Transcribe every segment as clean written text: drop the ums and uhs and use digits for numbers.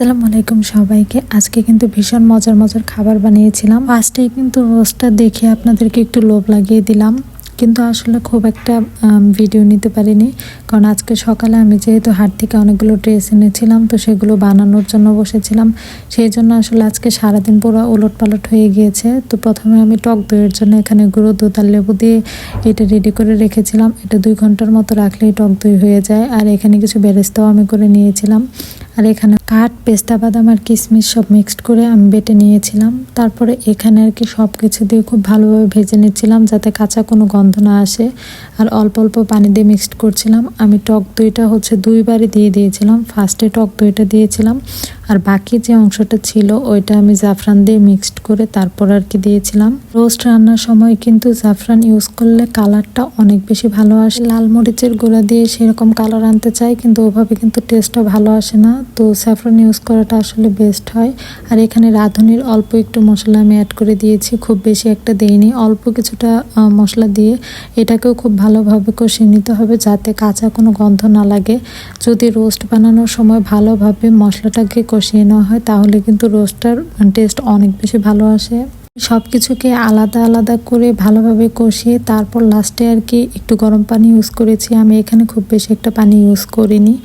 আসসালামু আলাইকুম সবাইকে। আজকে কিন্তু ভীষণ মজার মজার খাবার বানিয়েছিলাম। ফার্স্টেই কিন্তু রোস্টটা দেখে আপনাদেরকে একটু লোভ লাগিয়ে দিলাম, কিন্তু আসলে খুব একটা ভিডিও নিতে পারিনি, কারণ আজকে সকালে আমি যেহেতু হাট থেকে অনেকগুলো ড্রেস এনেছিলাম, তো সেগুলো বানানোর জন্য বসেছিলাম। সেই জন্য আসলে আজকে সারাদিন পুরো ওলট পালট হয়ে গিয়েছে। তো প্রথমে আমি টক দইয়ের জন্য এখানে গুঁড়ো দুধ আর লেবু দিয়ে এটা রেডি করে রেখেছিলাম। এটা 2 ঘন্টার মতো রাখলেই টক দই হয়ে যায়। আর এখানে কিছু বেরেস্তাও আমি করে নিয়েছিলাম। আর এখানে কাঠ, পেস্তা বাদাম আর কিশমিশ সব মিক্সড করে আমি বেটে নিয়েছিলাম। তারপরে এখানে আর কি সব কিছু দিয়ে খুব ভালোভাবে ভেজে নিচ্ছিলাম, যাতে কাঁচা কোনো গন্ধ না আসে। আর অল্প অল্প পানি দিয়ে মিক্সড করছিলাম। আমি টক দইটা 2 বারে দিয়ে দিয়েছিলাম। ফার্স্টে টক দইটা দিয়েছিলাম, আর বাকি যে অংশটা ছিল ওইটা আমি জাফরান দিয়ে মিক্সড করে তারপর আর কি দিয়েছিলাম। রোস্ট রান্নার সময় কিন্তু জাফরান ইউজ করলে কালারটা অনেক বেশি ভালো আসে। লাল মরিচের গুঁড়া দিয়ে সেরকম কালার আনতে চাই, কিন্তু ওভাবে কিন্তু টেস্টটা ভালো আসে না। তো স্যাফরন ইউজ করাটা আসলে বেস্ট হয়। আর এখানে রাঁধুনির অল্প একটু মশলা আমি অ্যাড করে দিয়েছি, খুব বেশি একটা দেইনি, অল্প কিছুটা মশলা দিয়ে এটাকেও খুব ভালোভাবে কষিয়ে নিতে হবে, যাতে কাঁচা কোনো গন্ধ না লাগে। যদি রোস্ট বানানোর সময় ভালোভাবে মশলাটাকে কষিয়ে নেওয়া হয়, তাহলে কিন্তু রোস্টটার টেস্ট অনেক বেশি ভালো আসে। সব কিছুকে আলাদা আলাদা করে ভালোভাবে কষিয়ে তারপর লাস্টে আর কি একটু গরম পানি ইউজ করেছি। আমি এখানে খুব বেশি একটা পানি ইউজ করিনি,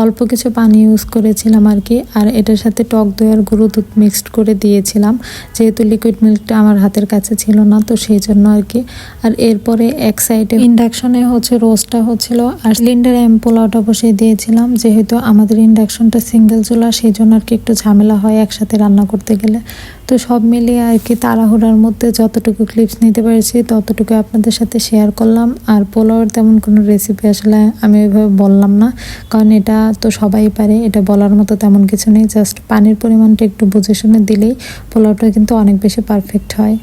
অল্প কিছু পানি ইউজ করেছিলাম আর কি। আর এটার সাথে টক দই আর গুঁড়ো দুধ মিক্সড করে দিয়েছিলাম, যেহেতু লিকুইড মিল্কটা আমার হাতের কাছে ছিল না, তো সেই জন্য আর কি। আর এরপরে এক সাইডে ইন্ডাকশনে রোস্টটা হচ্ছিল, আর সিলিন্ডারে আমি পোলাওটা বসিয়ে দিয়েছিলাম। যেহেতু আমাদের ইন্ডাকশনটা সিঙ্গেল চুলা, সেই জন্য আর কি একটু ঝামেলা হয় একসাথে রান্না করতে গেলে। তো সব মিলিয়ে আর কি তাড়াহুড়ার মধ্যে যতটুকু ক্লিপস নিতে পেরেছি ততটুকু আপনাদের সাথে শেয়ার করলাম। আর পোলাওয়ের তেমন কোনো রেসিপি আসলে আমি ওইভাবে বললাম না, কারণ এটা তো সবাই পারে, এটা বলার মতো তেমন কিছু নেই। জাস্ট পানির পরিমাণটা একটু বুঝে শুনে দিলেই পোলাওটা কিন্তু অনেক বেশি পারফেক্ট হয়।